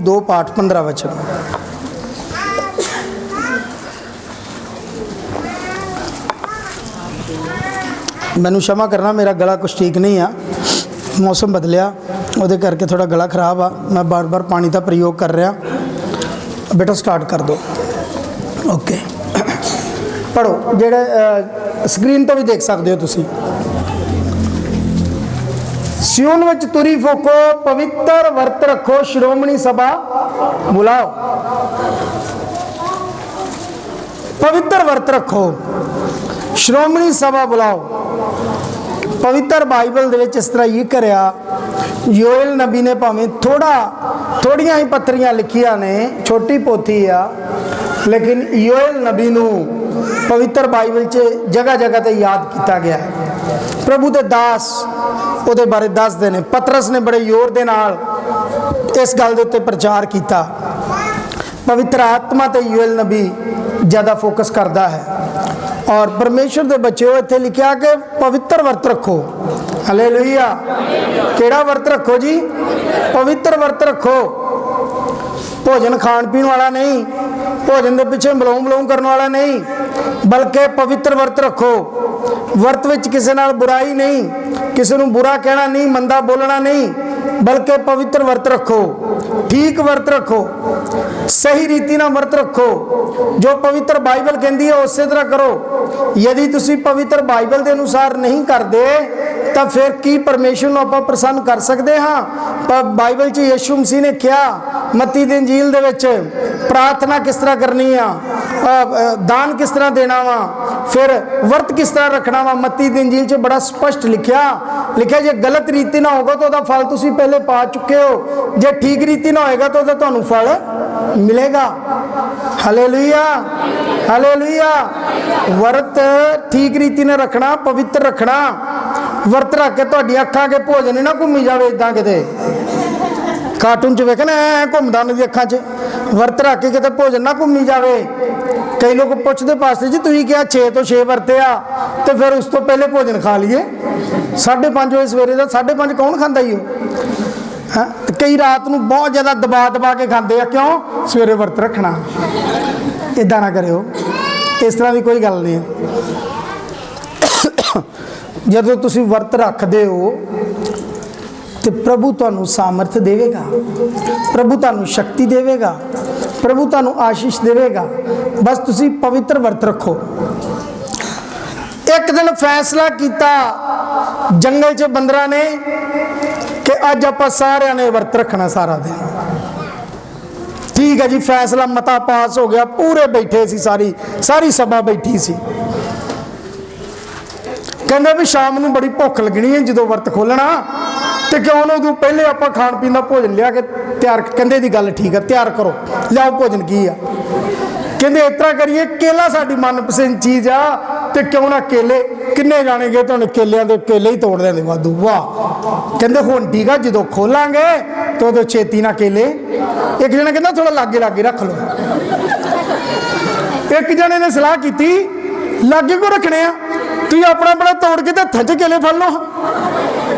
दो पाठ 15 वचन। मैनू क्षमा करना, मेरा गला कुछ ठीक नहीं आ, मौसम बदलिया वो करके थोड़ा गला खराब आ। मैं बार बार पानी का प्रयोग कर रहा। बेटा स्टार्ट कर दो। ओके पढ़ो, जेड़े स्क्रीन तो भी देख सकते हो तुसी। सियोन विच तुरी फूको, पवित्र वर्त रखो, श्रोमणी सभा बुलाओ। पवित्र वर्त रखो, श्रोमणी सभा बुलाओ। पवित्र बाइबल दे विच इस तरह ही करया। योएल नबी ने भावें थोड़ियां ही पत्रियां लिखियां ने, छोटी पोथी आ, लेकिन योएल नबी नू पवित्र बाइबल च जगह जगह ते याद किया गया है। प्रभु के दास उहदे बारे दसदे ने। पतरस ने बड़े जोर दे नाल इस गल दे उत्ते प्रचार किया। पवित्र आत्मा ते योएल नबी ज़्यादा फोकस करता है। और परमेश्वर के बच्चों, इत्थे लिखा कि पवित्र वर्त रखो। हालेलुया। केड़ा वर्त रखो जी? पवित्र वर्त रखो। भोजन खाण पीण वाला नहीं, भोजन के पिछे बलोम बलोम करने वाला नहीं, बल्कि पवित्र वर्त रखो। वर्त विच किसी नाल बुराई नहीं, किसी नूं बुरा कहना नहीं, मंदा बोलना नहीं, बल्कि पवित्र वर्त रखो, ठीक वर्त रखो, सही रीति नाल वर्त रखो। जो पवित्र बाइबल कहती है उस तरह करो। यदि तुसी पवित्र बाइबल के अनुसार नहीं करते तो फिर की परमेश्वर नूं आपां प्रसन्न कर सकते हाँ? पर बाइबल च यीशु मसीह ने क्या मत्ती दी इंजील दे विच प्रार्थना किस तरह करनी आ, दान किस तरह देना वा, फिर वर्त किस तरह रखना वा। मत्ती दी इंजील च बड़ा स्पष्ट लिखा जे गलत रीति ना होगा तो वह फल तुसी पहले पा चुके हो, जे ठीक रीति ना होएगा तो तुहानूं फल मिलेगा। Hallelujah, hallelujah. वर्त ठीक रीति ने रखना, पवित्र रखना। वर्त रख के तुहाडी अखां के भोजन ना घूमी जाए इदां किते कार्टून च वेखना घूमदा उन्हां दी अखां च। वर्त रख के किते भोजन ना घूमी जाए। कई लोग पुछते पास्टर जी तुसीं क्या 6 तो 6 वरते आ तो फिर उस तो पहले भोजन खा लीए। 5:30 बजे सवेरे का 5:30 कौन खाता ही हो? हाँ, कई रात को बहुत ज़्यादा दबा दबा के खाते हैं। क्यों? सवेरे वर्त रखना। इदा ना करो, इस तरह की कोई गल नहीं है। जदों तुसीं वर्त रखते हो तो प्रभु तुहानूं सामर्थ देवेगा, प्रभु तुहानूं शक्ति देवेगा, प्रभु तुहानूं आशीष देवेगा। बस तुसीं पवित्र वर्त रखो। एक दिन फैसला किया जंगल च बंदरां ने कि अज आपां सारिआं ने वर्त रखना सारा दिन। ठीक है जी, फैसला मता पास हो गया। पूरे बैठे सी, सारी सभा बैठी सी। कहंदे भी शाम नूं बड़ी भुख लगनी है जो वर्त खोलना, तो क्यों ना उदों पहले आप खाण पीन का भोजन लिया के तैयार। कहंदे दी गल ठीक है, तैयार करो, लियाओ भोजन की आ। कहंदे इस तरह करिए, केला साडी मनपसंद चीज़ आ, तो क्यों ना केले। किन्ने जाने गए तो केलियां दे केले ही तोड़ देंगे वाधू। वाह। कहंदे हुण ठीक है, जो खोलांगे तो उदों छेती ना केले। एक जने कहंदा थोड़ा लागे लागे रख लो। एक जने ने सलाह की लागे को रखने आ, तुम अपना अपना तोड़ के हत्थों च केले फड़ लो।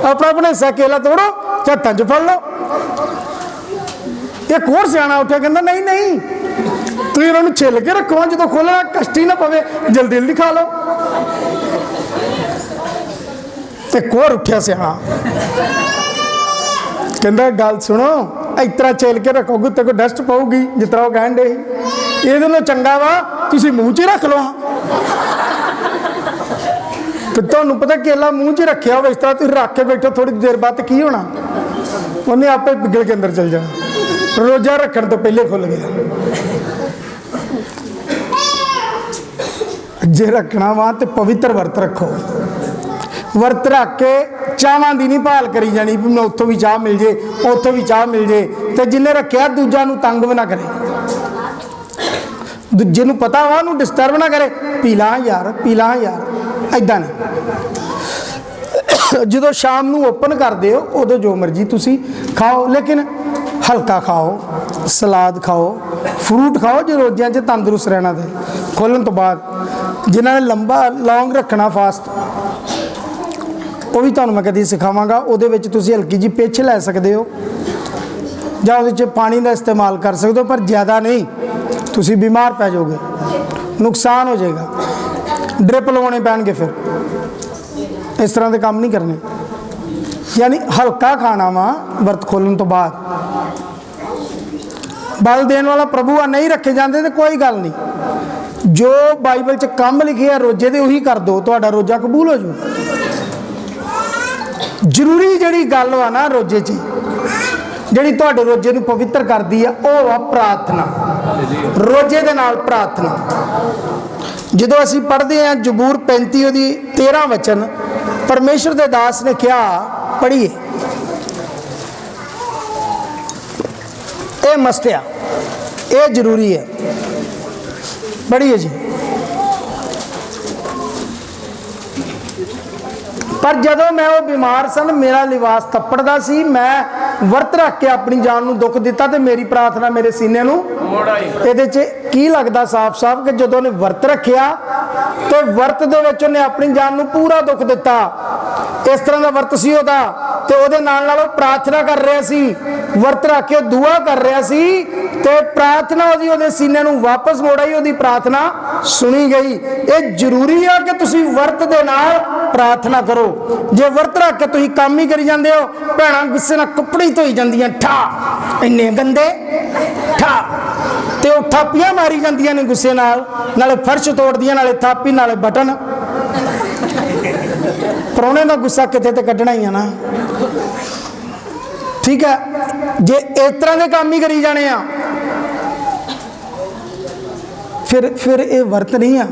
अपना अपना हिस्सा केला तोड़ो तो हत्थों च फड़ लो। एक होर सियाना उठा, कहंदा नहीं नहीं, तुम इन्होंने छिल के रखो, जो खोलना कष्टी ना पवे, जल्दी जल्दी खा लो। एक होर उठा सियाना, कहंदा गल सुनो, इस तरह छिल के रखोगे तो कोई डस्ट पाऊगी, जिस तरह वो कहन डे। ये चंगा वा तुसीं मूँह च ही रख लो। तो तुहानूं पता केला मूँह च रखिया हो, इस तरह तुसीं रख के बैठो, थोड़ी देर बाद की होना, उन्हें आपे पिघल के अंदर चल जाना। रोजा रखने तो पहले खुल गया। जे रखना वा तो पवित्र वर्त रखो। वर्त रख के चावां दी नहीं भाल करी जानी भी मैं उत्थों भी चाह मिल जे, उत्थों भी चाह मिल जे। तो जिन्हें रखिया दूजा नूं तंग भी ना करे, दूजे नूं पता वा उहनूं डिस्टर्ब ना करे। पी ला यार, पी ला यार, इदां नहीं। जो शाम नूं ओपन करते हो उदों जो मर्जी तुसी खाओ, लेकिन हल्का खाओ, सलाद खाओ, फ्रूट खाओ, जो रोजियां च तंदुरुस्त रहना। दे खोलन तो बाद जिन्होंने लंबा लॉन्ग रखना फास्ट, वो भी तुहानूं मैं कदी सिखावांगा। उहदे विच तुसीं हल्की जी पिच लै सकदे हो, ਜਾਂ ਉਹਦੇ 'ਚ ਪਾਣੀ ਦਾ ਇਸਤੇਮਾਲ ਕਰ ਸਕਦੇ ਹੋ, ਪਰ ਜ਼ਿਆਦਾ ਨਹੀਂ, ਤੁਸੀਂ ਬਿਮਾਰ ਪੈ ਜਾਓਗੇ, ਨੁਕਸਾਨ ਹੋ ਜਾਏਗਾ, ਡ੍ਰਿਪ ਲਵਾਉਣੇ ਪੈਣਗੇ, ਫਿਰ ਇਸ ਤਰ੍ਹਾਂ ਦੇ ਕੰਮ ਨਹੀਂ ਕਰਨੇ। यानी हल्का खाना वा वर्त खोलने तो बाद। बल देने वाला प्रभु आ नहीं रखे जाते तो कोई गल नहीं, जो बाइबल च काम लिखे है रोजे दे उही कर दो, तो रोजा कबूल हो जाऊ। जरूरी जिहड़ी गल वा ना रोजे च, जिहड़ी तुहाडे रोजे नूं पवित्र करदी है, वो वा प्रार्थना। रोजे दे नाल प्रार्थना। जदों असीं पढ़दे हां जबूर 35 ओहदी 13 वचन, परमेश्वर दे दास ने कहा, पढ़िए, ये मस्ट आ, ये जरूरी है, पढ़िए जी। पर जदों मैं वो बीमार सन, मेरा लिबास थप्पड़दा सी, मैं वर्त रख के अपनी जान नूं दुख दिता ते मेरी प्रार्थना मेरे सीने नूं मोड़ आई। इहदे च की लगदा साफ साफ कि जदों ने वर्त रखिया तो वर्त दे विच उहने अपनी जान नूं पूरा दुख दिता। इस तरह का वर्त सी ओहदा, ते ओहदे नाल नाल प्रार्थना कर रहा सी, वर्त रख के दुआ कर रहा सी, ते प्रार्थना ओहदी ओहदे सीने नूं वापस मोड़ आई, ओहदी प्रार्थना सुनी गई। ये जरूरी है कि तुसीं वर्त दे नाल प्रार्थना करो। जे वर्त रख के तुसीं काम ही करी जांदे हो, भैणां गुस्से नाल कपड़े ही धोई जांदियां, ठा इन्ने गंदे ठा, ते ओह थापियां मारी जांदियां ने गुस्से नाल, नाले फर्श तोड़दियां, नाले थापी, नाले बटन। परौने का गुस्सा किते तो कढ़ना ही है ना, ठीक है। जे इस तरह के काम ही करी जाने आ, फिर ये वर्त नहीं है।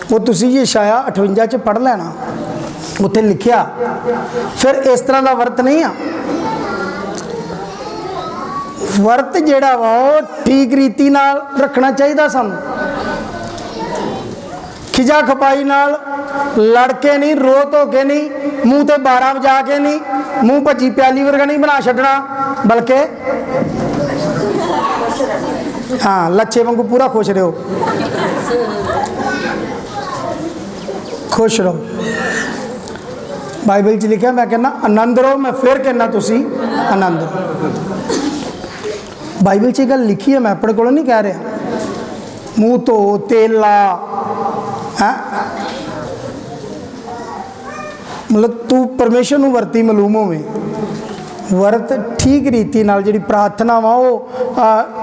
वो तुसी यशाया 58 च पढ़ लेना, उत्थे लिखिया, फिर इस तरह का वर्त नहीं है। वर्त जिहड़ा वा ठीक रीति नाल रखना चाहिए सानू, खिजा खपाई नाल, लड़के नहीं, रो धो के नहीं, मूँह ते 12 वजा के नहीं, मूँह भजी प्याली वर्गा नहीं बना छड्डना, बल्कि हाँ लच्छे वांगू पूरा खुश रहो, खुश रहो। बाइबल च लिखा, मैं कहना आनंद रहो, मैं फिर कहना तुसी आनंद रहो। बाइबल च गल लिखी है, मैं अपने को नहीं कह रहा। मूँह धो, तेल ला, है मतलब तू परमेश्वर नूं वर्ती मालूम होवे। वर्त ठीक रीति नाल जिहड़ी प्रार्थना वा वो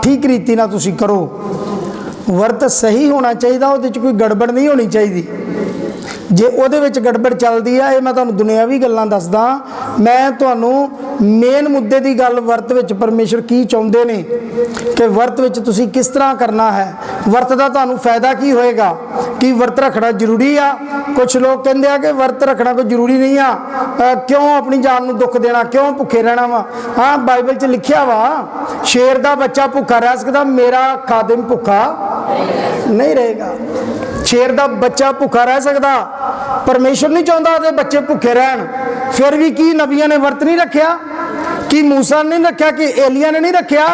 ठीक रीति नाल तुसीं करो। वर्त सही होना चाहिए, उहदे च कोई गड़बड़ नहीं होनी चाहिए। जे उहदे विच गड़बड़ चलदी है, मैं तुहानूं दुनियावी गल्लां दसदा, मैं तुहानूं मेन मुद्दे की गल वर्त विच परमेश्वर की चाहुंदे ने कि वर्त विच तुसीं किस तरह करना है, वर्त दा तुहानूं फायदा की होएगा, कि वर्त रखना जरूरी आ। कुछ लोग कहते हैं कि वर्त रखना कोई जरूरी नहीं आ, क्यों अपनी जान नूं दुख देना, क्यों भुखे रहना वा। हाँ बाइबल च लिखिया वा, शेर दा बच्चा भुखा रह सकदा, मेरा खादिम भुखा नहीं रहेगा। शेर दा बच्चा भुखा रह सकदा, परमेश्वर नहीं चाहता कि बच्चे भुखे रहन। फिर भी की नबिया ने वर्त नहीं रखा, कि मूसा ने नहीं रखा, कि एलिया ने नहीं रखा,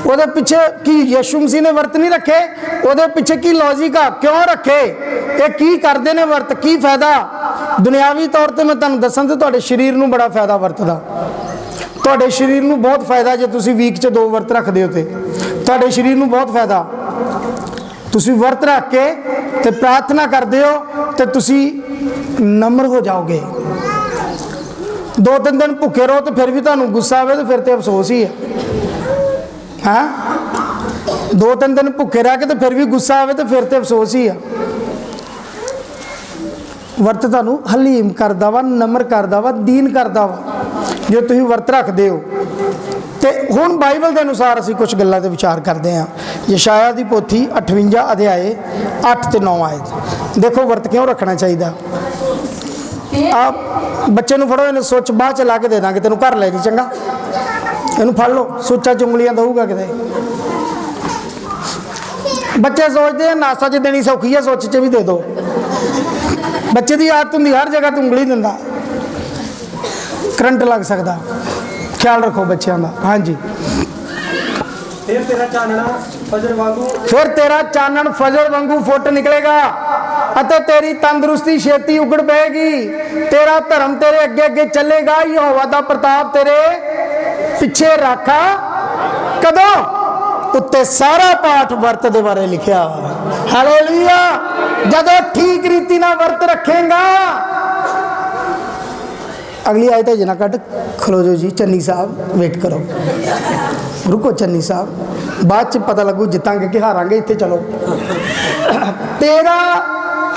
वो पिछे की यीशु मसीह ने वर्त नहीं रखे, वो पिछे की लॉजिक आ, क्यों रखे, ये की करते ने वर्त, की फायदा। दुनियावी तौर पर मैं तुहानूं दसां ते तुहाडे शरीर नूं बड़ा फायदा वर्त दा, तुहाडे शरीर नूं बहुत फायदा। जे तुसीं वीक च 2 वर्त रखदे हो ते तुहाडे शरीर नूं बहुत फायदा। तुसीं वर्त रख के ते प्रार्थना करते हो तो तुसीं नम्र हो जाओगे। 2-3 दिन भुखे रहो तो फिर भी तुहानूं गुस्सा आवे तो फिर तो अफसोस ही है। हाँ 2-3 दिन भुखे रह के तो फिर भी गुस्सा आवे तो फिर तो अफसोस ही है। वर्त तुहानूं हलीम करदा वा, नम्र करदा वा, दीन करदा वा, जो तुसीं वर्त रखदे हो। तो हुण बाइबल के अनुसार असीं कुछ गल्लां ते विचार करते हैं। यशाया की पोथी 58 अध्याय 8 ते 9 आयत। देखो वर्त क्यों रखना चाहिए। आप बच्चे नूं फड़ो, इन्हें सुच बाਅਦ च ला के दे दांगे, तेनों घर लै जी, चंगा इनू फड़ लो, सुचा च उंगलियां दऊगा किते। बच्चे सोचते हैं नासा च देनी सौखी है, सुच च भी दे दो। बच्चे की आदत होंदी हर जगह तो उंगली दिंदा, करंट लग सकता। ख्याल रखो बच्चों का। हाँ जी। फिर तेरा चानना फजर वांगू फुट निकलेगा, अते तेरी तंदुरुस्ती छेती उगड़ पेगी। तेरा धर्म तेरे अगे अगे चलेगा, यहोवा दा प्रताप तेरे ਪਿੱਛੇ ਰਾਖਾ ਕਦੋਂ ਉੱਤੇ ਸਾਰਾ ਪਾਠ ਵਰਤ ਦੇ ਬਾਰੇ ਲਿਖਿਆ। ਹਾਲੇਲੂਇਆ। ਜਦੋਂ ਠੀਕ ਰੀਤੀ ਨਾਲ ਵਰਤ ਰੱਖੇਗਾ। अगली आयत है जना कट खलो जो जी चन्नी साहब वेट करो रुको चन्नी साहब बाद च पता लगू जितांगे कि हारांगे इत्थे चलो तेरा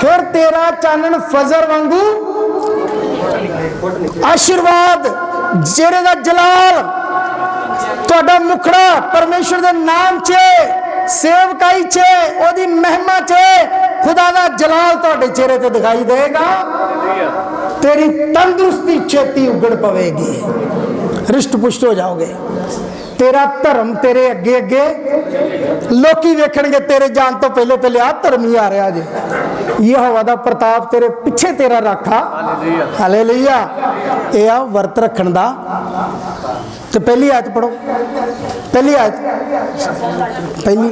फिर तेरा चानन फजर वांगू आशीर्वाद जेरे दा जलाल तुहाडा मुखड़ा परमेश्वर दे नाम च सेवकाई च ओदी महिमा च खुदा दा जलाल तुहाडे चेहरे ते दिखाई देगा। तेरी तंदुरुस्ती छेती उगड़ पवेगी रिष्ट पुष्ट हो जाओगे। तेरा धर्म तेरे अगे अगे लोकी वेखणगे तेरे जान तो पहले पहले आ धर्म ही आ रहा जे यहोवा दा प्रताप तेरे पिछे तेरा राखा। हालेलुया। ये आ वर्त रखण दा। तो पहली आयत पढ़ो पहली आयत पहली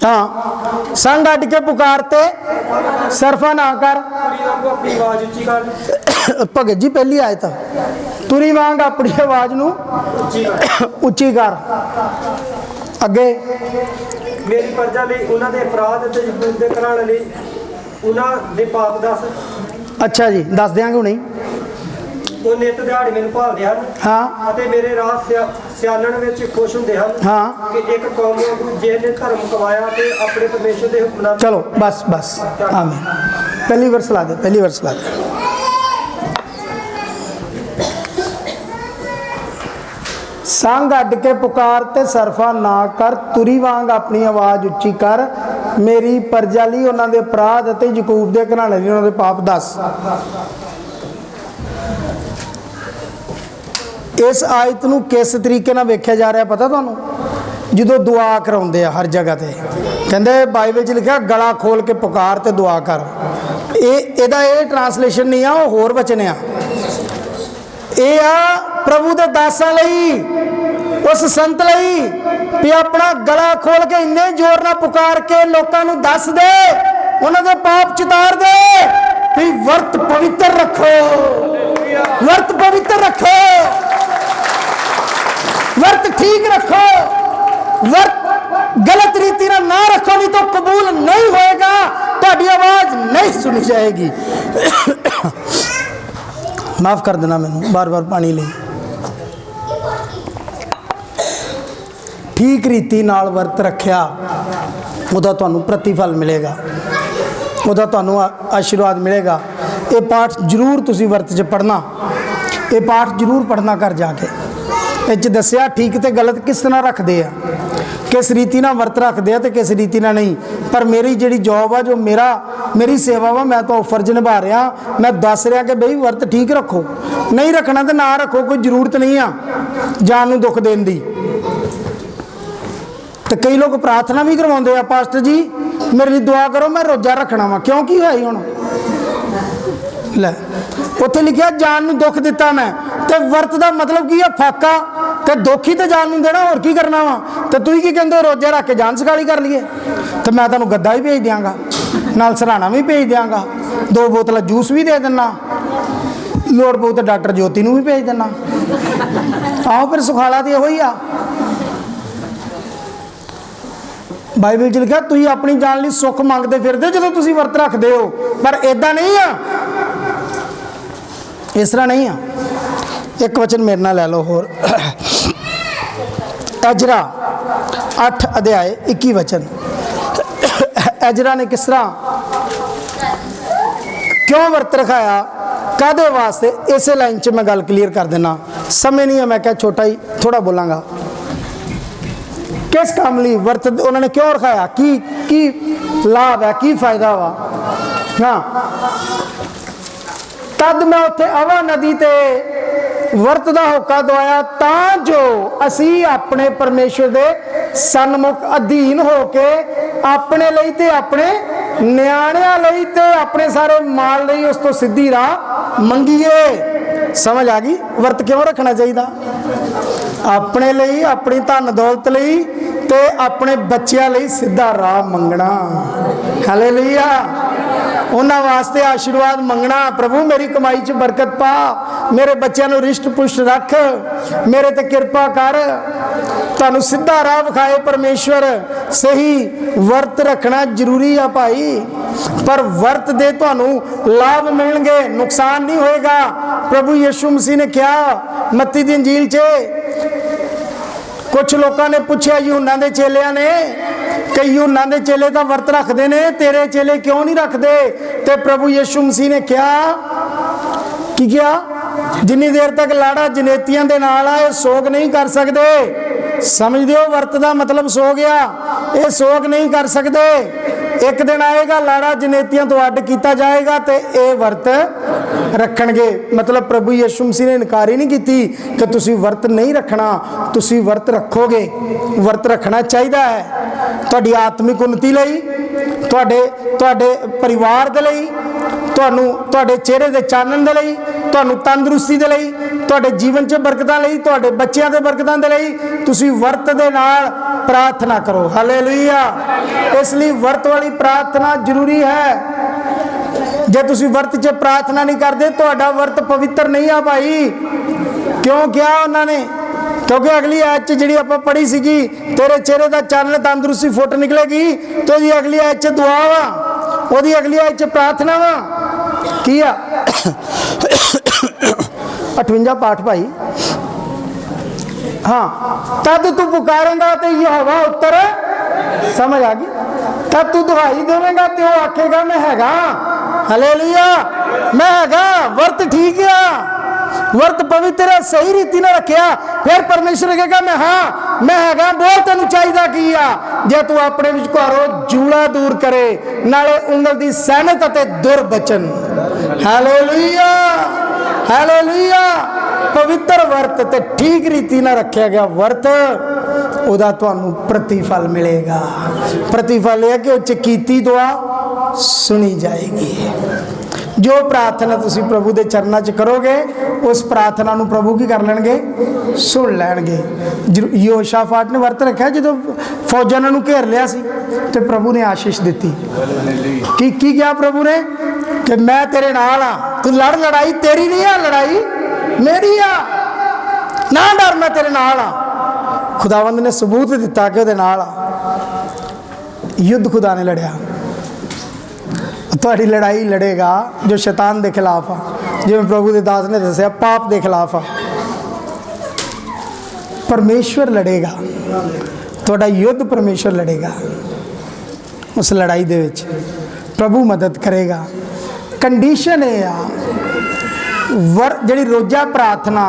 हाँ संग अड के पुकारते सरफा ना कर भगत जी पहली आयत तुरी वांग अपनी आवाज नू उच्ची कर अगे मेरी प्रजा लई उन्हां दे अपराध ते यहूद दे घराणे लई उन्हां दे पाप दस। अच्छा जी दस देंगे हुणे ਉਹ ਨਿਤ ਦਿਹਾੜੇ ਮੈਨੂੰ ਭਾਲਦੇ ਹਨ ਹਾਂ ਅਤੇ ਮੇਰੇ ਰਾਹ ਸਿਆਲਣ ਵਿੱਚ ਖੁਸ਼ ਹੁੰਦੇ ਹਨ ਹਾਂ ਕਿ ਇੱਕ ਕੌਮ ਨੂੰ ਜਿਹਨੇ ਧਰਮ ਕਮਾਇਆ ਤੇ ਆਪਣੇ ਪਰਮੇਸ਼ਰ ਦੇ ਹੁਕਮਾਂ चलो बस बस आमीन। पहली वर्ष ला दे पहली वर्ष ला दे संग अड के पुकार ते सरफा ना कर तुरी वांग अपनी आवाज उच्ची कर मेरी प्रजा लई उन्हां दे अपराध ते याकूब दे घराणे लई उन्हां दे पाप दस। इस आयत नूं किस तरीके नाल वेख्या जा रहा पता तुहानूं जो दुआ कराउंदे आ हर जगह ते कहंदे बाइबल च लिखिया गला खोल के पुकार ते दुआ कर। एदा ये ट्रांसलेशन नहीं आ होर वचन आ ये आ प्रभु दे दासां लई उस संत लई भी अपना गला खोल के इन्ने जोर नाल पुकार के लोकां नूं दस दे उन्हां दे पाप चितार दे भी वर्त पवित्र रखो वर्त पवित्र रखो वर्त ठीक रखो वर्त गलत रीति ना रखो नहीं तो कबूल नहीं होएगा तुम्हारी आवाज नहीं सुनी जाएगी। माफ कर देना मैनू बार बार पानी ले ठीक रीति नाल वर्त रखिया उदा तुहानू प्रतिफल मिलेगा उदा तुहानू आशीर्वाद मिलेगा। ये पाठ जरूर तुसी वर्त च पढ़ना ये पाठ जरूर पढ़ना घर जाके इस दसिया ठीक तो गलत किस तरह रखते हैं किस रीति ना वर्त रखते हैं तो किस रीति ना नहीं। पर मेरी जी जॉब आ जो मेरी सेवा वा मैं तो फर्ज निभा रहा मैं दस रहा कि बई वर्त ठीक रखो नहीं रखना तो ना रखो कोई जरूरत नहीं आ जान नूं दुख देने की। तो कई लोग प्रार्थना भी करवाते हैं पास्टर जी मेरे लिए दुआ करो मैं रोजा रखना वा क्यों की है हुण लै उत्थे लिखिया जान नूं दुख दिता मैं तो वर्त का मतलब की है फाका तो दुख ही तो जान नूं देना होर की करना वा तो तुसीं की कहंदे रोजा रख के जान सकाली कर लीए तो मैं तुहानूं गद्दा भी भेज दियांगा नाल सराहना भी भेज दियांगा 2 बोतल जूस भी दे देना लोड़ पऊ तो डॉक्टर ज्योति नूं भी भेज देना आओ फिर सुखाला तो इहो ही आ। बाइबल च लिखा तुसीं अपनी जान लई सुख मंगते फिरदे जदों तुसीं वर्त रखदे हो पर इदां नहीं आ इस तरह नहीं आ। एक वचन मेरे नाल लै लो होर एजरा 8 अध्याय 21 वचन एजरा ने किस तरह क्यों वर्त रखाया कादे वास्ते इसे लाइन च मैं गल क्लीयर कर देना समय नहीं है मैं क्या छोटा ही थोड़ा बोलांगा किस काम लिए वर्त उन्होंने क्यों रखाया की लाभ है की फायदा वा। हाँ तद मैं उत्थे अवा नदी ते वर्त का होका दवाया ता जो असी अपने परमेश्वर दे सन्मुख अधीन होके अपने लिए ते अपने न्याणिਆਂ ਲਈ ते अपने सारे माल ਲਈ उस तो सीधी राह मंगीए। समझ आ गई वर्त क्यों रखना चाहिए अपने लिए अपनी धन दौलत ਲਈ ते अपने बच्चों ਲਈ सीधा राह मंगना। हालेलुया ਉਹਨਾਂ ਵਾਸਤੇ ਆਸ਼ੀਰਵਾਦ ਮੰਗਣਾ, ਪ੍ਰਭੂ ਮੇਰੀ ਕਮਾਈ 'ਚ ਬਰਕਤ ਪਾ, ਮੇਰੇ ਬੱਚਿਆਂ ਨੂੰ ਰਿਸ਼ਟ ਪੁਸ਼ਟ ਰੱਖ, ਮੇਰੇ ਤੇ ਕਿਰਪਾ ਕਰ। ਤੁਹਾਨੂੰ ਸਿੱਧਾ ਰਾਹ ਵਿਖਾਏ ਪਰਮੇਸ਼ਵਰ। ਸਹੀ ਵਰਤ ਰੱਖਣਾ ਜ਼ਰੂਰੀ ਆ ਭਾਈ, ਪਰ ਵਰਤ ਦੇ ਤੁਹਾਨੂੰ ਲਾਭ ਮਿਲਣਗੇ, ਨੁਕਸਾਨ ਨਹੀਂ ਹੋਏਗਾ। ਪ੍ਰਭੂ ਯਿਸੂ ਮਸੀਹ ਨੇ ਕਿਹਾ ਮੱਤੀ ਦੀ ਇੰਜੀਲ 'ਚ, ਕੁਝ ਲੋਕਾਂ ਨੇ ਪੁੱਛਿਆ यूहन्ना ਦੇ ਚੇਲਿਆਂ ਨੇ ਕਿ यूहन्ना ਦੇ ਚੇਲੇ ਤਾਂ ਵਰਤ ਰੱਖਦੇ ਨੇ, ਤੇਰੇ ਚੇਲੇ ਕਿਉਂ ਨਹੀਂ ਰੱਖਦੇ? ਤੇ ਪ੍ਰਭੂ ਯਿਸੂ ਮਸੀਹ ਨੇ ਕਿਹਾ, ਕੀ ਕਿਹਾ? ਜਿੰਨੀ ਦੇਰ ਤੱਕ ਲਾੜਾ ਜਨੇਤੀਆਂ ਦੇ ਨਾਲ ਆ, ਇਹ ਸੋਗ ਨਹੀਂ ਕਰ ਸਕਦੇ। ਸਮਝਦੇ ਹੋ? ਵਰਤ ਦਾ ਮਤਲਬ ਸੋਗ ਆ, ਇਹ ਸੋਗ ਨਹੀਂ ਕਰ ਸਕਦੇ। ਇੱਕ ਦਿਨ ਆਏਗਾ ਲਾੜਾ ਜਨੇਤੀਆਂ ਤੋਂ ਅੱਡ ਕੀਤਾ ਜਾਏਗਾ ਤੇ ਇਹ ਵਰਤ ਰੱਖਣਗੇ। ਮਤਲਬ ਪ੍ਰਭੂ ਯਿਸੂ ਮਸੀਹ ਨੇ ਇਨਕਾਰ ਹੀ ਨਹੀਂ ਕੀਤੀ ਕਿ ਤੁਸੀਂ ਵਰਤ ਨਹੀਂ ਰੱਖਣਾ, ਤੁਸੀਂ ਵਰਤ ਰੱਖੋਗੇ। ਵਰਤ ਰੱਖਣਾ ਚਾਹੀਦਾ ਹੈ ਤੁਹਾਡੀ ਆਤਮਿਕ ਉન્નਤੀ ਲਈ, ਤੁਹਾਡੇ ਪਰਿਵਾਰ ਦੇ ਲਈ, ਤੁਹਾਡੇ ਚਿਹਰੇ ਦੇ ਚਾਨਣ ਦੇ ਲਈ, ਤੁਹਾਨੂੰ ਤੰਦਰੁਸਤੀ ਦੇ ਲਈ, ਤੁਹਾਡੇ ਜੀਵਨ 'ਚ ਬਰਕਤਾਂ ਲਈ, ਤੁਹਾਡੇ ਬੱਚਿਆਂ ਦੇ ਬਰਕਤਾਂ ਦੇ ਲਈ ਤੁਸੀਂ ਵਰਤ ਦੇ ਨਾਲ ਪ੍ਰਾਰਥਨਾ ਕਰੋ। ਹਾਲੇਲੂਇਆ। ਇਸ ਲਈ ਵਰਤ ਵਾਲੀ ਪ੍ਰਾਰਥਨਾ ਜ਼ਰੂਰੀ ਹੈ। ਜੇ ਤੁਸੀਂ ਵਰਤ 'ਚ ਪ੍ਰਾਰਥਨਾ ਨਹੀਂ ਕਰਦੇ, ਤੁਹਾਡਾ ਵਰਤ ਪਵਿੱਤਰ ਨਹੀਂ ਆ ਭਾਈ। ਕਿਉਂ ਕਿਹਾ ਉਹਨਾਂ ਨੇ? ਕਿਉਂਕਿ ਅਗਲੀ ਆਇਤ 'ਚ ਜਿਹੜੀ ਆਪਾਂ ਪੜ੍ਹੀ ਸੀਗੀ, ਤੇਰੇ ਚਿਹਰੇ ਦਾ ਚਾਨਣ ਤੰਦਰੁਸਤੀ ਫੁੱਟ ਨਿਕਲੇਗੀ, ਤੇ ਉਹਦੀ ਅਗਲੀ ਆਇਤ 'ਚ ਦੁਆ ਵਾ, ਉਹਦੀ ਅਗਲੀ ਆਇਤ 'ਚ ਪ੍ਰਾਰਥਨਾ ਵਾ। ਕੀ ਆ? 58 ਪਾਠ ਭਾਈ। हाँ, तद तू पुकारेगा तो यहोवा उत्तर, समझ आ गई? तब तू दुहाई देवेगा तो वो आखेगा मैं हैगा। हालेलुया, मैं हैगा। वर्त ठीक है, वर्त पवित्र है, सही रीति ना रखिया, फिर परमेश्वर कहेगा मैं हाँ मैं हैगा, बोल तेन चाहिए की आ। जे तू अपने विचकारों जूड़ा दूर करे, नाले उंगल दी सैनत अते दुर्बचन। Hallelujah, hallelujah. पवित्र वर्त ते ठीक रीति ना रखा गया वर्त, ਉਹਦਾ ਤੁਹਾਨੂੰ प्रतिफल मिलेगा। प्रतिफल यह कि उच्च कीती दुआ सुनी जाएगी। जो प्रार्थना तुसी प्रभु के चरणों च करोगे, उस प्रार्थना नूं प्रभु की कर लेंगे, सुन लैणगे। यहोशाफाट ने वर्त रखा जो फौजां नूं घेर लिया सी ते प्रभु ने आशीष दी। की क्या प्रभु ने? कि मैं तेरे नाल आ, तू लड़, लड़ाई तेरी नहीं आ, लड़ाई मेरी आ, ना डर, मैं तेरे नाल आ। खुदावंद ने सबूत दिता कि ਉਹਦੇ ਨਾਲ युद्ध खुदा ने लड़िया। ਤੁਹਾਡੀ लड़ाई लड़ेगा जो शैतान के खिलाफ आ, जिवें प्रभु के दास ने दसिया पाप के खिलाफ आ। परमेश्वर लड़ेगा, ਤੁਹਾਡਾ युद्ध परमेश्वर लड़ेगा। उस लड़ाई दे विच प्रभु मदद करेगा। कंडीशन ये आ जी रोज़ा प्रार्थना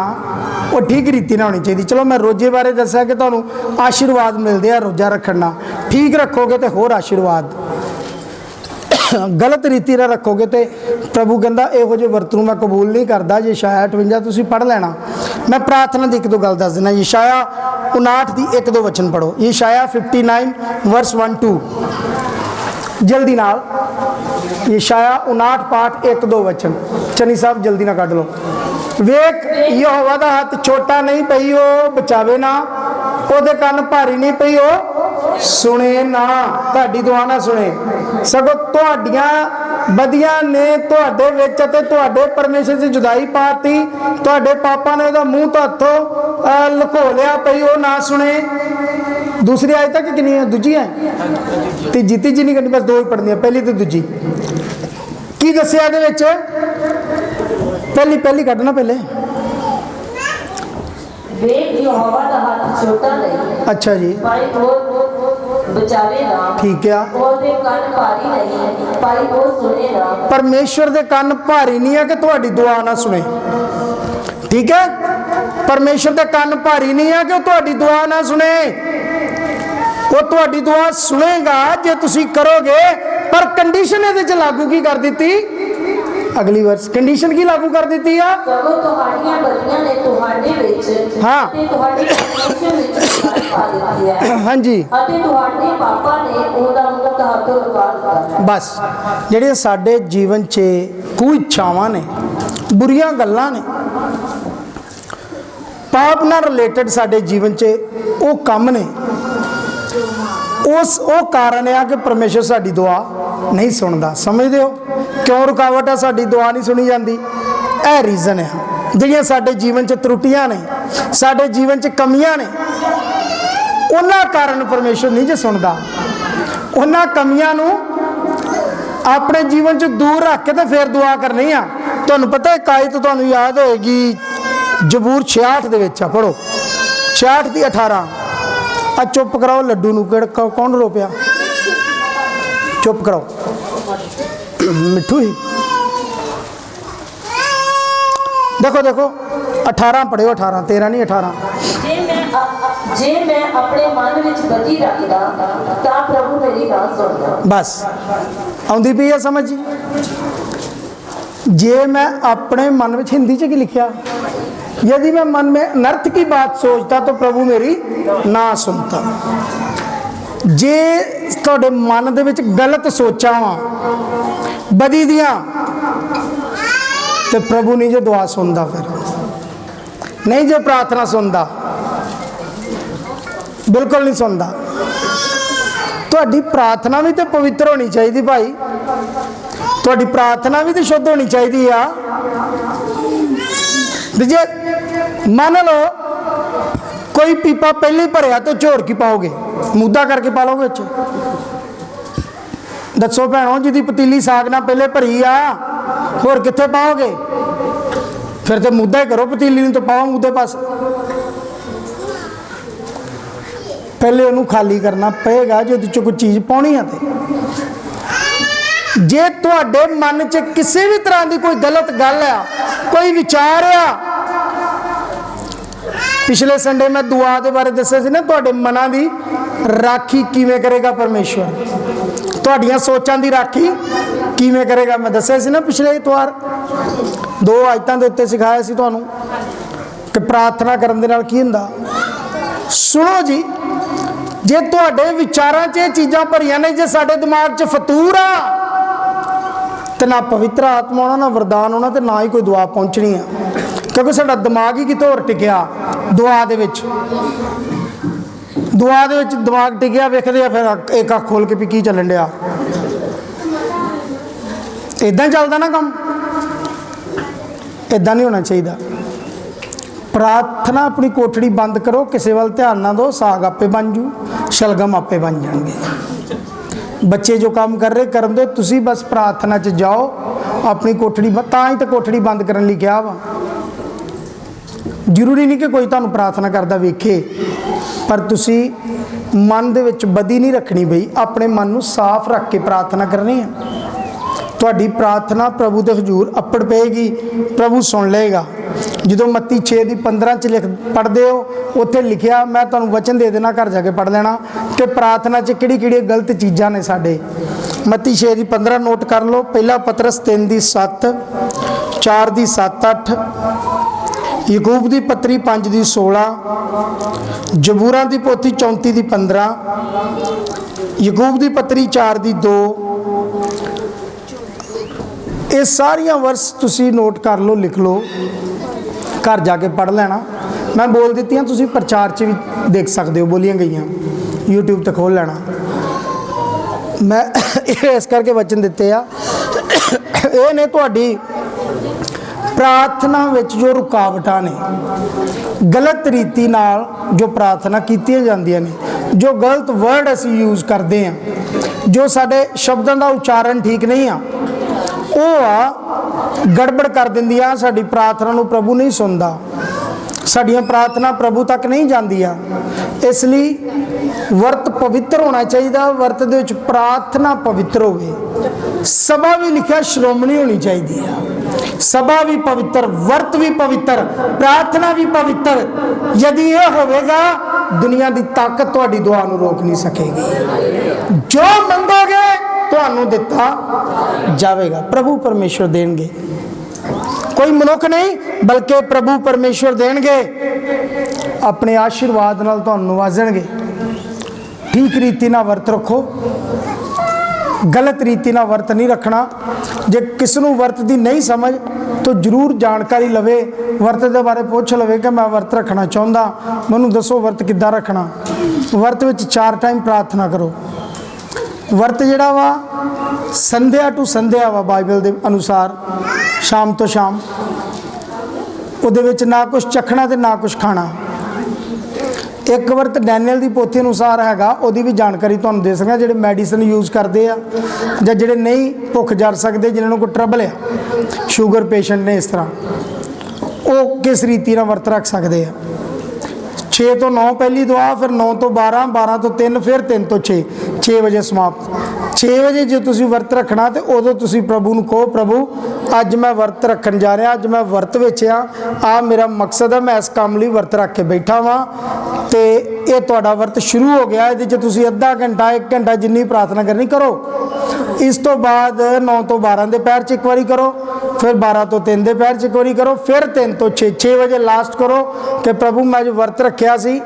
वो ठीक रीति ना होनी चाहिए। चलो मैं रोजे बारे दसा कि तुहानूं आशीर्वाद मिलते हैं रोज़ा रखना, ठीक रखोगे तो होर आशीर्वाद, गलत रीति ना रखोगे तो प्रभु कहता इहो जे वर्त नूं मैं कबूल नहीं करता। यशाया 58 तुसीं पढ़ लेना। मैं प्रार्थना की एक दो गल दस देना। यशाया 59 की 1-2 वचन पढ़ो। यशाया 59 वर्स 1-2 जल्दी नाल। यशाया 59 पाठ 1-2 वचन। चनी साहब जल्दी ना कढ़ लो। वेख यहोवा दा हथ छोटा नहीं पई ओ बचावे ना, ओदे कान भारी नहीं पई ओ सुने ना। तुहाडी दुआ ना सुने, सगों तुहाडियां बदियां ने तुहाडे विच ते तुहाडे परमेश्वर से जुदाई पाती। तुहाडे पापा ने ओदा मूँह तो हथों लुको लिया पई ओ ना सुने। दूसरी आयत तक कितनी है? दूजी है, तीजी नहीं करनी, बस 2 ही पढ़नी है, पहली तो दूजी। की दसिया दे विच? पहली कढ़ना पहले। अच्छा जी, ठीक है। परमेश्वर के कान भारी नहीं है कि तुहाडी दुआ ना सुने। ठीक है, परमेश्वर के कान भारी नहीं है कि तुहाडी दुआ ना सुने। वो तुहाडी दुआ सुनेगा जे तुसी करोगे, पर कंडीशन इहदे च लागू की कर दी? अगली वर्ष कंडीशन की लागू कर दी है? हाँ हाँ जी, बस ਜਿਹੜੇ ਸਾਡੇ जीवन च कुइच्छावां ने, बुरियां गल्लां ने, पाप नाल रिलेटेड साडे जीवन च वो काम ने, उस कारण है कि परमेश्वर साडी दुआ नहीं सुनता। समझते हो क्यों रुकावट है साडी दुआ नहीं सुनी जाती? यह रीज़न है ਜਿਹੜੀਆਂ ਸਾਡੇ जीवन च त्रुटियां ने, ਸਾਡੇ जीवन च कमियां ने, उन्हां कारण परमेश्वर नहीं जे सुनता। उन्हां कमियां नूं अपने जीवन च दूर रख के तो फिर दुआ करनी आ। तुहानूं पता है आयत तुहानूं याद होएगी जबूर 66 दे विच आ, पढ़ो 66 दी 18। आ चुप कराओ लड्डू नूं कौन रोपिया? चुप कराओ मिठू ही। देखो देखो 18 पढ़ियो, 18 13 नहीं 18। जे मैं अपने मन विच बदी रखदा तां प्रभु मेरी ना सुनदा। बस आउंदी पई है समझ जी? जे मैं अपने मन में, हिंदी च की लिखा, यदि मैं मन में अनर्थ की बात सोचता तो प्रभु मेरी ना सुनता। जे तुहाडे मन दे विच गलत सोचा वा बदी दियां तो प्रभु नहीं जो दुआ सुनता, फिर नहीं जो प्रार्थना सुनता, बिल्कुल नहीं सुनता। तुहाडी प्रार्थना भी तो पवित्र होनी चाहिए भाई, तुहाडी प्रार्थना भी तो शुद्ध होनी चाहिए आ। जे मान लो कोई पीपा पहले ही भरिया तो झोर की पाओगे? मुद्दा करके पा लोगे? दसो भैनों, जिहदी पतीली साग ना पहले भरी आ, होर कित्थे पाओगे? फिर तो मुद्दा ही करो, पतीली नहीं तो पाओ मुद्दे पास। पहले उन्होंने खाली करना पेगा जो उहदे कोई चीज़ पाउणी है। तो जे तुहाडे मन च किसी भी तरह की कोई गलत गल आ, कोई विचार आ, पिछले संडे मैं दुआ के बारे दस्सिया सी ना, तुहाडे मनां दी राखी किवें करेगा परमेश्वर, तुहाडीआं सोचां दी राखी किवें करेगा। मैं दस्सिया सी ना पिछले इतवार 2 आयतां दे उत्ते सिखाया सी तुहानूं कि प्रार्थना करन दे नाल की हुंदा। सुनो जी, जे तुहाडे विचारां 'च ये चीज़ां भरियां ने, जे साडे दिमाग 'च फतूर आ, तो ना पवित्र आत्मा होना, ना वरदान होना, तो ना ही कोई दुआ पहुँचनी है। क्योंकि साडा दिमाग ही कितों होर टिकिया दुआ दे विच। दुआ दे विच दिमाग टिकिया, वेखदे आ फिर एक अख खोल के भी की चलन दिया। इदां चलदा ना काम, इदां नहीं होना चाहिए। प्रार्थना अपनी कोठड़ी बंद करो, किसी वाल ध्यान ना दो, साग आपे बन जू, शलगम आपे बन जाएंगे। बच्चे जो काम कर रहे करन दो, तुसी बस प्रार्थना च जाओ, अपनी कोठड़ी तां ही तो कोठड़ी बंद करन लई कहा वा। जरूरी नहीं कि कोई तुहानूं प्रार्थना करदा वेखे, पर तुसी मन दे विच बदी नहीं रखनी बई, अपने मन नूं साफ रख के प्रार्थना करनी है। तुहाडी प्रार्थना प्रभु दे हजूर अपड़ पेगी, प्रभु सुन लेगा। जो मत्ती 6:15 च लिख पढ़ते हो, उत्थे लिखिया, मैं तुहानूं वचन दे देना, घर जाके पढ़ लेना कि प्रार्थना च किहड़ी-किहड़ी गलत चीज़ां ने साडे। मत्ती 6:15 नोट कर लो। पहला पतरस 3:7, 4:7-8, याकूब दी पत्री 5:16, जबूरां दी पोथी 34:15, याकूब दी पत्री 4:2। ये सारिया वर्स तुसी नोट कर लो, लिख लो, घर जाके पढ़ लेना। मैं बोल दित्तियां, तुसी प्रचार च भी देख सकते हो, बोलियां गईयां, यूट्यूब ते खोल लेना। मैं इस करके वचन दिते आ, ये ने तुहाडी प्रार्थना विच जो रुकावटां ने, गलत रीति नाल जो प्रार्थना कीतियां जांदियां ने, जो गलत वर्ड असीं यूज़ करते हैं, जो साडे शब्दां दा उच्चारण ठीक नहीं आ, वो गड़बड़ कर दिंदियां। साडी प्रार्थना नूं प्रभु नहीं सुनदा, साडियां प्रार्थना प्रभु तक नहीं जांदियां। इसलिए वर्त पवित्र होना चाहिए, वर्त दे विच प्रार्थना पवित्र होवे। सभा भी लिखा श्रोमणी होनी चाहिए, सभा भी पवित्र, वर्त भी पवित्र, प्रार्थना भी पवित्र। यदि यह होवेगा, दुनिया की ताकत तुहाडी दुआ नूं रोक नहीं सकेगी। जो मंगोगे तुहानूं दिता जाएगा, प्रभु परमेश्वर देंगे, कोई मनुख नहीं बल्कि प्रभु परमेश्वर देंगे। अपने आशीर्वाद नाल तुहानूं नवाजणगे। ठीक रीति नाल वर्त रखो, गलत रीति नाल वर्त नहीं रखना। जे किसी नूं वर्त की नहीं समझ तो जरूर जानकारी लवे, वर्त के बारे पूछ लवे कि मैं वर्त रखना चाहता, मैनूं दसो वर्त किद्दां रखना। वर्त विच 4 टाइम प्रार्थना करो। वर्त जिहड़ा वा ਸੰਧਿਆ ਟੂ ਸੰਧਿਆ ਵਾ ਬਾਈਬਲ ਦੇ ਅਨੁਸਾਰ, ਸ਼ਾਮ ਤੋਂ ਸ਼ਾਮ। ਉਹਦੇ ਵਿੱਚ ਨਾ ਕੁਝ ਚੱਖਣਾ ਤੇ ਨਾ ਕੁਝ ਖਾਣਾ। ਇੱਕ ਵਰਤ ਡੈਨੀਅਲ ਦੀ ਪੋਥੀ ਅਨੁਸਾਰ ਹੈਗਾ, ਉਹਦੀ ਵੀ ਜਾਣਕਾਰੀ ਤੁਹਾਨੂੰ ਦੇ ਸਕਾਂ। ਜਿਹੜੇ ਮੈਡੀਸਨ ਯੂਜ਼ ਕਰਦੇ ਆ ਜਾਂ ਜਿਹੜੇ ਨਹੀਂ ਭੁੱਖ ਜਰ ਸਕਦੇ, ਜਿਨ੍ਹਾਂ ਨੂੰ ਕੋਈ ਟਰਬਲ ਆ, ਸ਼ੂਗਰ ਪੇਸ਼ੈਂਟ ਨੇ, ਇਸ ਤਰ੍ਹਾਂ, ਉਹ ਕਿਸ ਰੀਤੀ ਨਾਲ ਵਰਤ ਰੱਖ ਸਕਦੇ ਆ। 6 ਤੋਂ 9 ਪਹਿਲੀ ਦੁਆ, ਫਿਰ 9 ਤੋਂ 12, 12 ਤੋਂ 3, ਫਿਰ 3 ਤੋਂ 6, 6 ਵਜੇ ਸਮਾਪਤ। 6 ਵਜੇ ਜੇ ਤੁਸੀਂ ਵਰਤ ਰੱਖਣਾ ਤੇ ਉਦੋਂ ਤੁਸੀਂ ਪ੍ਰਭੂ ਨੂੰ ਕਹੋ, ਪ੍ਰਭੂ ਅੱਜ ਮੈਂ ਵਰਤ ਰੱਖਣ ਜਾ ਰਿਹਾ, ਅੱਜ ਮੈਂ ਵਰਤ ਵਿੱਚ ਆ ਮੇਰਾ ਮਕਸਦ ਹੈ, ਮੈਂ ਇਸ ਕੰਮ ਲਈ ਵਰਤ ਰੱਖ ਕੇ ਬੈਠਾ ਵਾਂ ਤੇ ਇਹ ਤੁਹਾਡਾ ਵਰਤ ਸ਼ੁਰੂ ਹੋ ਗਿਆ। ਇਹਦੇ 'ਚ ਤੁਸੀਂ ਅੱਧਾ ਘੰਟਾ 1 ਘੰਟਾ ਜਿੰਨੀ ਪ੍ਰਾਰਥਨਾ ਕਰਨੀ ਕਰੋ। ਇਸ ਤੋਂ ਬਾਅਦ 9 ਤੋਂ 12 ਦੇ ਪੈਰ 'ਚ ਇੱਕ ਵਾਰੀ ਕਰੋ, ਫਿਰ 12 ਤੋਂ 3 ਦੇ ਪੈਰ 'ਚ ਇੱਕ ਵਾਰੀ ਕਰੋ, ਫਿਰ 3 ਤੋਂ 6, 6 ਵਜੇ ਲਾਸਟ ਕਰੋ ਕਿ ਪ੍ਰਭੂ ਮੈਂ ਅੱਜ ਵਰਤ ਰੱਖਿਆ ਸੀ,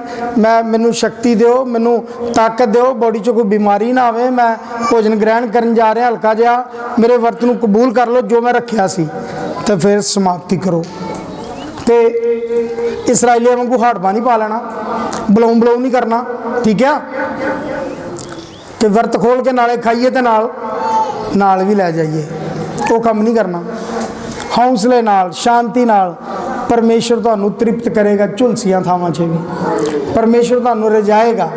ਮੈਨੂੰ ਸ਼ਕਤੀ ਦਿਓ, ਮੈਨੂੰ ਤਾਕਤ ਦਿਓ, ਬੋਡੀ 'ਚ ਕੋਈ ਬਿਮਾਰੀ ਨਾ ਆਵੇ, ਮੈਂ ਭੋਜਨ ਗ੍ਰਹਿਣ ਕਰਨ ਜਾ ਰਿਹਾ ਹਲਕਾ ਜਿਹਾ, ਮੇਰੇ ਵਰਤ ਨੂੰ ਕਬੂਲ ਕਰ ਲਓ ਜੋ ਮੈਂ ਰੱਖਿਆ ਸੀ, ਤੇ ਫਿਰ ਸਮਾਪਤੀ ਕਰੋ। ਤੇ ਇਸਰਾਈਲੀਆਂ ਵਾਂਗੂ ਹਾੜਬਾ ਨਹੀਂ ਪਾ ਲੈਣਾ, ਬਲੌਂ ਨਹੀਂ ਕਰਨਾ, ਠੀਕ ਆ? ਕਿ ਵਰਤ ਖੋਲ ਕੇ ਨਾਲੇ ਖਾਈਏ ਤੇ ਨਾਲ ਵੀ ਲੈ ਜਾਈਏ, ਉਹ ਕੰਮ ਨਹੀਂ ਕਰਨਾ। ਹੌਸਲੇ ਨਾਲ, ਸ਼ਾਂਤੀ ਨਾਲ ਪਰਮੇਸ਼ਰ ਤੁਹਾਨੂੰ ਤ੍ਰਿਪਤ ਕਰੇਗਾ। ਝੁਲਸੀਆਂ ਥਾਵਾਂ 'ਚ ਵੀ ਪਰਮੇਸ਼ਰ ਤੁਹਾਨੂੰ ਰਜਾਏਗਾ,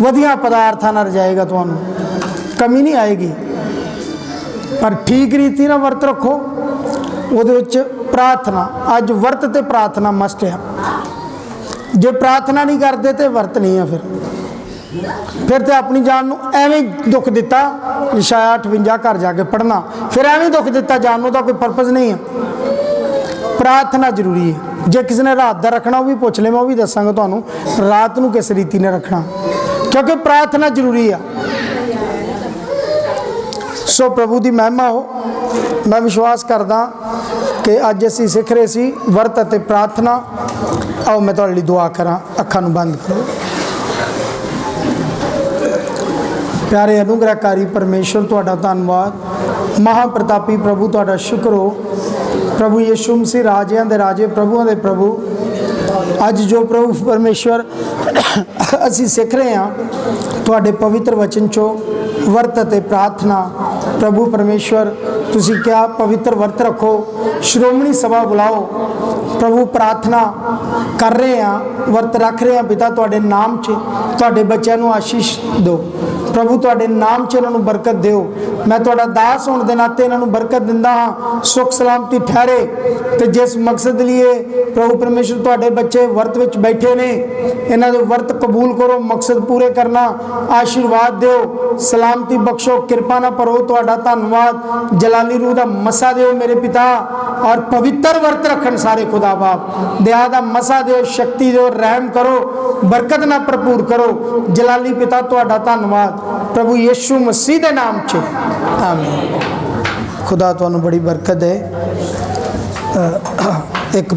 ਵਧੀਆ ਪਦਾਰਥਾਂ ਨਾਲ ਰਜਾਏਗਾ, ਤੁਹਾਨੂੰ ਕਮੀ ਨਹੀਂ ਆਏਗੀ। ਪਰ ਠੀਕ ਰੀਤੀ ਨਾਲ ਵਰਤ ਰੱਖੋ। ਉਹਦੇ ਵਿੱਚ ਪ੍ਰਾਰਥਨਾ, ਅੱਜ ਵਰਤ ਤੇ ਪ੍ਰਾਰਥਨਾ ਮਸਟ ਆ। ਜੇ ਪ੍ਰਾਰਥਨਾ ਨਹੀਂ ਕਰਦੇ ਤੇ ਵਰਤ ਨਹੀਂ ਆ। ਫਿਰ ਤੇ ਆਪਣੀ ਜਾਨ ਨੂੰ ਐਵੇਂ ਦੁੱਖ ਦਿੱਤਾ। ਯਸ਼ਾਇਆ 58 ਘਰ ਜਾ ਕੇ ਪੜ੍ਹਨਾ, ਫਿਰ ਐਵੇਂ ਦੁੱਖ ਦਿੱਤਾ ਜਾਨ ਨੂੰ, ਤਾਂ ਕੋਈ ਪਰਪਸ ਨਹੀਂ ਆ। ਪ੍ਰਾਰਥਨਾ ਜ਼ਰੂਰੀ ਹੈ। ਜੇ ਕਿਸੇ ਨੇ ਰਾਤ ਦਾ ਰੱਖਣਾ, ਉਹ ਵੀ ਪੁੱਛ ਲੈ, ਮੈਂ ਉਹ ਵੀ ਦੱਸਾਂਗਾ ਤੁਹਾਨੂੰ ਰਾਤ ਨੂੰ ਕਿਸ ਰੀਤੀ ਨਾਲ ਰੱਖਣਾ, ਕਿਉਂਕਿ ਪ੍ਰਾਰਥਨਾ ਜ਼ਰੂਰੀ ਆ। ਸੋ ਪ੍ਰਭੂ ਦੀ ਮਹਿਮਾ ਹੋ। ਮੈਂ ਵਿਸ਼ਵਾਸ ਕਰਦਾ ਕਿ ਅੱਜ ਅਸੀਂ ਸਿੱਖ ਰਹੇ ਸੀ ਵਰਤ ਅਤੇ ਪ੍ਰਾਰਥਨਾ। ਆਓ ਮੈਂ ਤੁਹਾਡੇ ਲਈ ਦੁਆ ਕਰਾਂ। ਅੱਖਾਂ ਨੂੰ ਬੰਦ ਕਰੋ। ਪਿਆਰੇ ਅਨੁਗ੍ਰਹਕਾਰੀ ਪਰਮੇਸ਼ਰ, ਤੁਹਾਡਾ ਧੰਨਵਾਦ। ਮਹਾਪ੍ਰਤਾਪੀ ਪ੍ਰਭੂ, ਤੁਹਾਡਾ ਸ਼ੁਕਰ ਹੋ। ਪ੍ਰਭੂ ਯਿਸੂ ਮਸੀਹ, ਰਾਜਿਆਂ ਦੇ ਰਾਜੇ, ਪ੍ਰਭੂਆਂ ਦੇ ਪ੍ਰਭੂ, ਅੱਜ ਜੋ ਪ੍ਰਭੂ ਪਰਮੇਸ਼ਵਰ ਅਸੀਂ ਸਿੱਖ ਰਹੇ ਹਾਂ ਤੁਹਾਡੇ ਪਵਿੱਤਰ ਵਚਨ 'ਚੋਂ ਵਰਤ ਅਤੇ ਪ੍ਰਾਰਥਨਾ। ਪ੍ਰਭੂ ਪਰਮੇਸ਼ਵਰ, ਤੁਸੀਂ ਕਿਹਾ ਪਵਿੱਤਰ ਵਰਤ ਰੱਖੋ, ਸ਼੍ਰੋਮਣੀ ਸਭਾ ਬੁਲਾਓ। ਪ੍ਰਭੂ ਪ੍ਰਾਰਥਨਾ ਕਰ ਰਹੇ ਹਾਂ, ਵਰਤ ਰੱਖ ਰਹੇ ਹਾਂ ਪਿਤਾ, ਤੁਹਾਡੇ ਨਾਮ 'ਚ ਤੁਹਾਡੇ ਬੱਚਿਆਂ ਨੂੰ ਆਸ਼ੀਸ਼ ਦਿਓ। ਪ੍ਰਭੂ ਤੁਹਾਡੇ ਨਾਮ 'ਚ ਇਹਨਾਂ ਨੂੰ ਬਰਕਤ ਦਿਓ। ਮੈਂ ਤੁਹਾਡਾ ਦਾਸ ਹੋਣ ਦੇ ਨਾਤੇ ਇਹਨਾਂ ਨੂੰ ਬਰਕਤ ਦਿੰਦਾ ਹਾਂ, ਸੁੱਖ ਸਲਾਮਤੀ ਠਹਿਰੇ। ਤੇ ਜਿਸ ਮਕਸਦ ਲਈ ਪ੍ਰਭੂ ਪਰਮੇਸ਼ਰ ਤੁਹਾਡੇ ਬੱਚੇ ਵਰਤ ਵਿੱਚ ਬੈਠੇ ਨੇ, ਇਹਨਾਂ ਦੇ ਵਰਤ ਕਬੂਲ ਕਰੋ, ਮਕਸਦ ਪੂਰੇ ਕਰਨਾ, ਆਸ਼ੀਰਵਾਦ ਦਿਓ, ਸਲਾਮਤੀ ਬਖਸ਼ੋ, ਕਿਰਪਾ ਨਾ ਭਰੋ। ਤੁਹਾਡਾ ਧੰਨਵਾਦ। ਜਲਾਲੀ ਰੂਹ ਦਾ ਮਸਾ ਦਿਓ ਮੇਰੇ ਪਿਤਾ, ਔਰ ਪਵਿੱਤਰ ਵਰਤ ਰੱਖਣ ਸਾਰੇ ਖੁਦਾ ਬਾਪ। ਦਇਆ ਦਾ ਮਸਾ ਦਿਓ, ਸ਼ਕਤੀ ਦਿਓ, ਰਹਿਮ ਕਰੋ, ਬਰਕਤ ਨਾਲ ਭਰਪੂਰ ਕਰੋ। ਜਲਾਲੀ ਪਿਤਾ, ਤੁਹਾਡਾ ਧੰਨਵਾਦ ਪ੍ਰਭੂ ਯਿਸੂ ਮਸੀਹ ਦੇ ਨਾਮ 'ਚ, ਆਮੀਨ। ਖੁਦਾ ਤੁਹਾਨੂੰ ਬੜੀ ਬਰਕਤ ਦੇ। ਇੱਕ